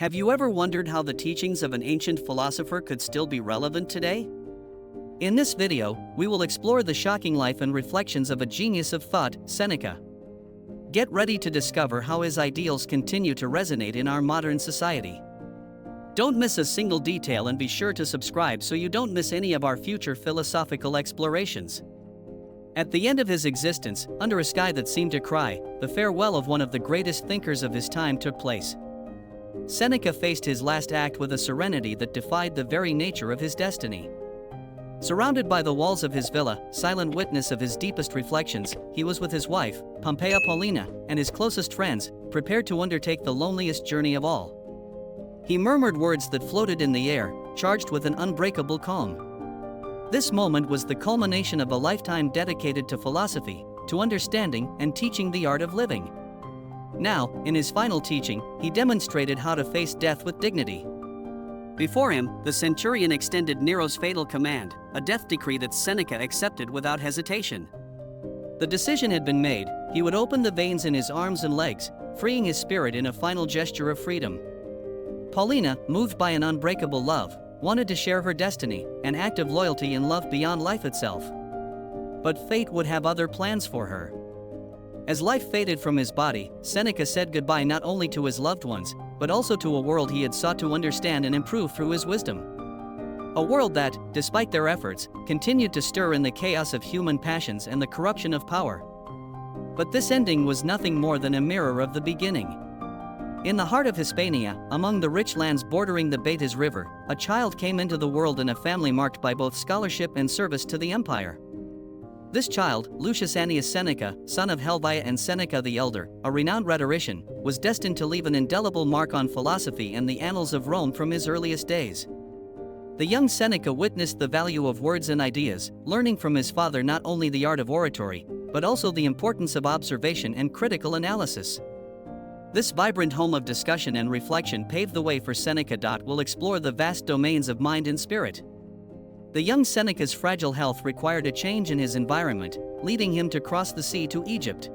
Have you ever wondered how the teachings of an ancient philosopher could still be relevant today? In this video, we will explore the shocking life and reflections of a genius of thought, Seneca. Get ready to discover how his ideals continue to resonate in our modern society. Don't miss a single detail and be sure to subscribe so you don't miss any of our future philosophical explorations. At the end of his existence, under a sky that seemed to cry, the farewell of one of the greatest thinkers of his time took place. Seneca faced his last act with a serenity that defied the very nature of his destiny. Surrounded by the walls of his villa, silent witness of his deepest reflections, he was with his wife, Pompeia Paulina, and his closest friends, prepared to undertake the loneliest journey of all. He murmured words that floated in the air, charged with an unbreakable calm. This moment was the culmination of a lifetime dedicated to philosophy, to understanding and teaching the art of living. Now, in his final teaching, he demonstrated how to face death with dignity. Before him, the centurion extended Nero's fatal command, a death decree that Seneca accepted without hesitation. The decision had been made: he would open the veins in his arms and legs, freeing his spirit in a final gesture of freedom. Paulina, moved by an unbreakable love, wanted to share her destiny, an act of loyalty and love beyond life itself. But fate would have other plans for her. As life faded from his body, Seneca said goodbye not only to his loved ones, but also to a world he had sought to understand and improve through his wisdom. A world that, despite their efforts, continued to stir in the chaos of human passions and the corruption of power. But this ending was nothing more than a mirror of the beginning. In the heart of Hispania, among the rich lands bordering the Baetis River, a child came into the world in a family marked by both scholarship and service to the empire. This child, Lucius Annius Seneca, son of Helvia and Seneca the Elder, a renowned rhetorician, was destined to leave an indelible mark on philosophy and the annals of Rome from his earliest days. The young Seneca witnessed the value of words and ideas, learning from his father not only the art of oratory, but also the importance of observation and critical analysis. This vibrant home of discussion and reflection paved the way for Seneca. Will explore the vast domains of mind and spirit. The young Seneca's fragile health required a change in his environment, leading him to cross the sea to Egypt.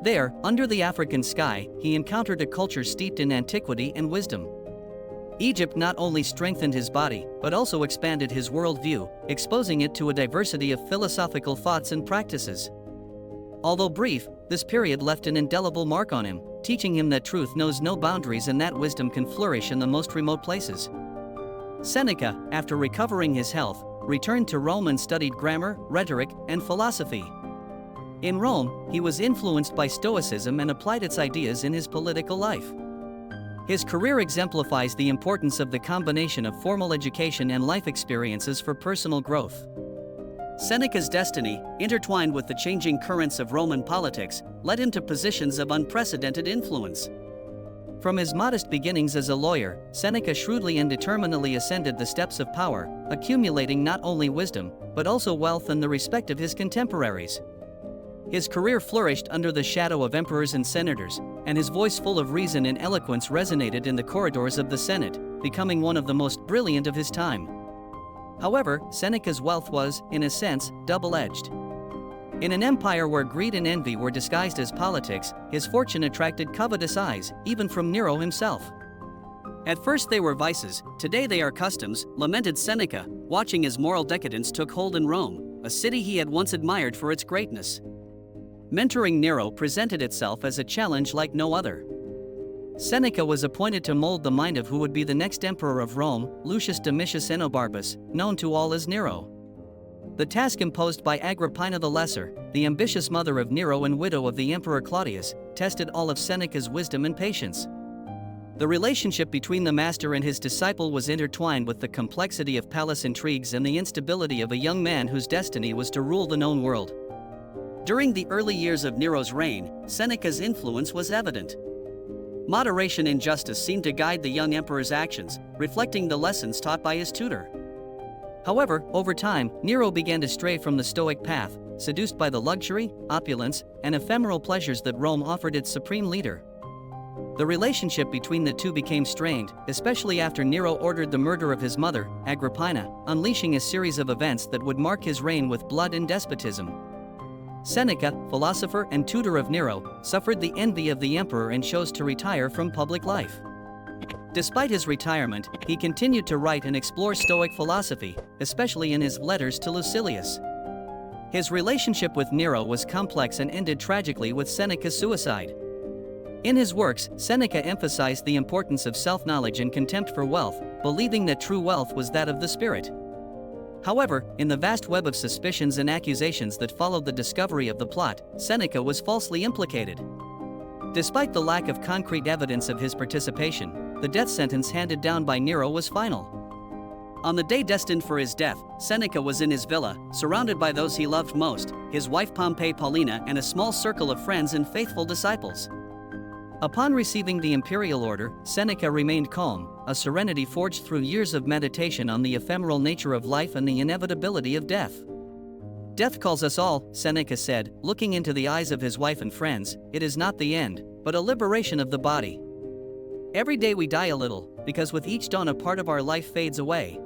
There, under the African sky, he encountered a culture steeped in antiquity and wisdom. Egypt not only strengthened his body, but also expanded his worldview, exposing it to a diversity of philosophical thoughts and practices. Although brief, this period left an indelible mark on him, teaching him that truth knows no boundaries and that wisdom can flourish in the most remote places. Seneca, after recovering his health, returned to Rome and studied grammar, rhetoric, and philosophy. In Rome, he was influenced by Stoicism and applied its ideas in his political life. His career exemplifies the importance of the combination of formal education and life experiences for personal growth. Seneca's destiny, intertwined with the changing currents of Roman politics, led him to positions of unprecedented influence. From his modest beginnings as a lawyer, Seneca shrewdly and determinedly ascended the steps of power, accumulating not only wisdom, but also wealth and the respect of his contemporaries. His career flourished under the shadow of emperors and senators, and his voice full of reason and eloquence resonated in the corridors of the Senate, becoming one of the most brilliant of his time. However, Seneca's wealth was, in a sense, double-edged. In an empire where greed and envy were disguised as politics, his fortune attracted covetous eyes, even from Nero himself. At first they were vices, today they are customs, lamented Seneca, watching as moral decadence took hold in Rome, a city he had once admired for its greatness. Mentoring Nero presented itself as a challenge like no other. Seneca was appointed to mold the mind of who would be the next emperor of Rome, Lucius Domitius Enobarbus, known to all as Nero. The task imposed by Agrippina the Lesser, the ambitious mother of Nero and widow of the Emperor Claudius, tested all of Seneca's wisdom and patience. The relationship between the master and his disciple was intertwined with the complexity of palace intrigues and the instability of a young man whose destiny was to rule the known world. During the early years of Nero's reign, Seneca's influence was evident. Moderation and justice seemed to guide the young emperor's actions, reflecting the lessons taught by his tutor. However, over time, Nero began to stray from the Stoic path, seduced by the luxury, opulence, and ephemeral pleasures that Rome offered its supreme leader. The relationship between the two became strained, especially after Nero ordered the murder of his mother, Agrippina, unleashing a series of events that would mark his reign with blood and despotism. Seneca, philosopher and tutor of Nero, suffered the envy of the emperor and chose to retire from public life. Despite his retirement, he continued to write and explore Stoic philosophy, especially in his letters to Lucilius. His relationship with Nero was complex and ended tragically with Seneca's suicide. In his works, Seneca emphasized the importance of self-knowledge and contempt for wealth, believing that true wealth was that of the spirit. However, in the vast web of suspicions and accusations that followed the discovery of the plot, Seneca was falsely implicated. Despite the lack of concrete evidence of his participation, the death sentence handed down by Nero was final. On the day destined for his death, Seneca was in his villa, surrounded by those he loved most, his wife Pompey Paulina and a small circle of friends and faithful disciples. Upon receiving the imperial order, Seneca remained calm, a serenity forged through years of meditation on the ephemeral nature of life and the inevitability of death. "Death calls us all," Seneca said, looking into the eyes of his wife and friends. "It is not the end, but a liberation of the body. Every day we die a little, because with each dawn a part of our life fades away.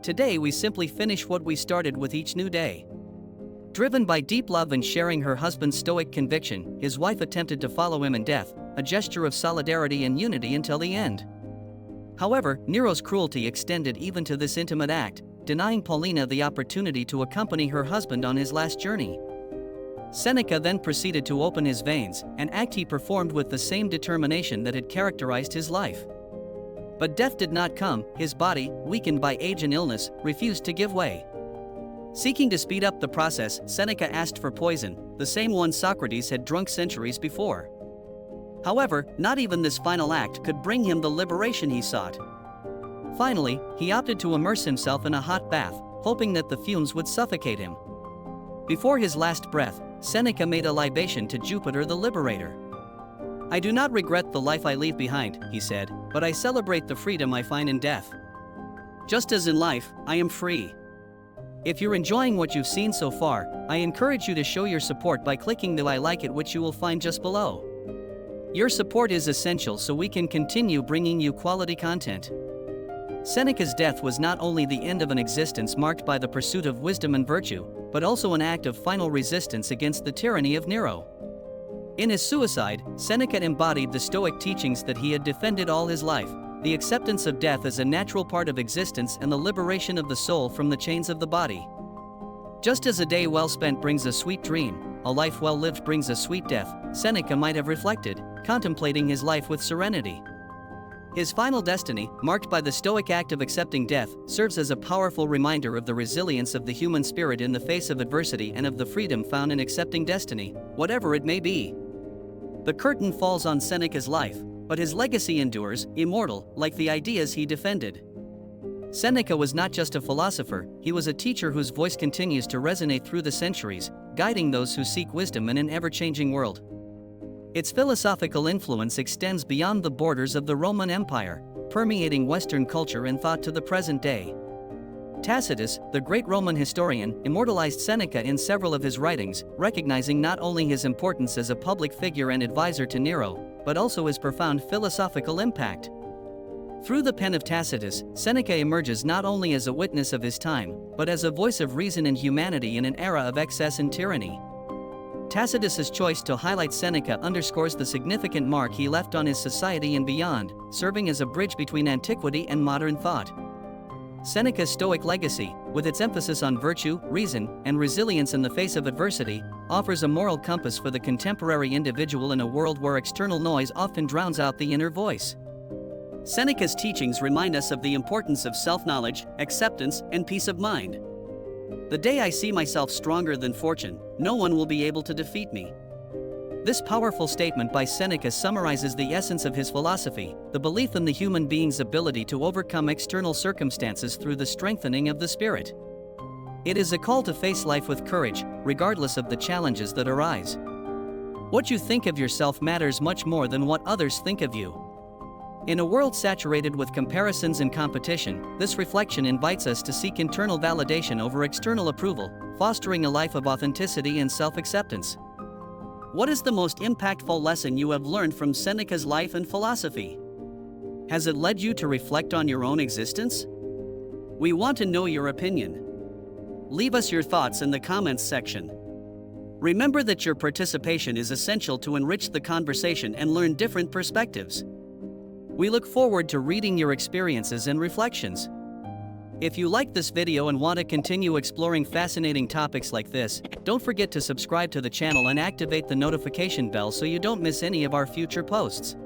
Today we simply finish what we started with each new day." Driven by deep love and sharing her husband's Stoic conviction, his wife attempted to follow him in death, a gesture of solidarity and unity until the end. However, Nero's cruelty extended even to this intimate act, denying Paulina the opportunity to accompany her husband on his last journey. Seneca then proceeded to open his veins, an act he performed with the same determination that had characterized his life. But death did not come. His body, weakened by age and illness, refused to give way. Seeking to speed up the process, Seneca asked for poison, the same one Socrates had drunk centuries before. However, not even this final act could bring him the liberation he sought. Finally, he opted to immerse himself in a hot bath, hoping that the fumes would suffocate him. Before his last breath, Seneca made a libation to Jupiter the Liberator. "I do not regret the life I leave behind," he said, "but I celebrate the freedom I find in death. Just as in life, I am free." If you're enjoying what you've seen so far, I encourage you to show your support by clicking the I like it, which you will find just below. Your support is essential so we can continue bringing you quality content. Seneca's death was not only the end of an existence marked by the pursuit of wisdom and virtue, but also an act of final resistance against the tyranny of Nero. In his suicide, Seneca embodied the Stoic teachings that he had defended all his life: the acceptance of death as a natural part of existence and the liberation of the soul from the chains of the body. Just as a day well spent brings a sweet dream, a life well lived brings a sweet death, Seneca might have reflected, contemplating his life with serenity. His final destiny, marked by the Stoic act of accepting death, serves as a powerful reminder of the resilience of the human spirit in the face of adversity and of the freedom found in accepting destiny, whatever it may be. The curtain falls on Seneca's life, but his legacy endures, immortal, like the ideas he defended. Seneca was not just a philosopher, he was a teacher whose voice continues to resonate through the centuries, guiding those who seek wisdom in an ever-changing world. Its philosophical influence extends beyond the borders of the Roman Empire, permeating Western culture and thought to the present day. Tacitus, the great Roman historian, immortalized Seneca in several of his writings, recognizing not only his importance as a public figure and advisor to Nero, but also his profound philosophical impact. Through the pen of Tacitus, Seneca emerges not only as a witness of his time, but as a voice of reason and humanity in an era of excess and tyranny. Tacitus's choice to highlight Seneca underscores the significant mark he left on his society and beyond, serving as a bridge between antiquity and modern thought. Seneca's Stoic legacy, with its emphasis on virtue, reason, and resilience in the face of adversity, offers a moral compass for the contemporary individual in a world where external noise often drowns out the inner voice. Seneca's teachings remind us of the importance of self-knowledge, acceptance, and peace of mind. "The day I see myself stronger than fortune, no one will be able to defeat me." This powerful statement by Seneca summarizes the essence of his philosophy, the belief in the human being's ability to overcome external circumstances through the strengthening of the spirit. It is a call to face life with courage, regardless of the challenges that arise. What you think of yourself matters much more than what others think of you. In a world saturated with comparisons and competition, this reflection invites us to seek internal validation over external approval, fostering a life of authenticity and self-acceptance. What is the most impactful lesson you have learned from Seneca's life and philosophy? Has it led you to reflect on your own existence? We want to know your opinion. Leave us your thoughts in the comments section. Remember that your participation is essential to enrich the conversation and learn different perspectives. We look forward to reading your experiences and reflections. If you like this video and want to continue exploring fascinating topics like this, don't forget to subscribe to the channel and activate the notification bell so you don't miss any of our future posts.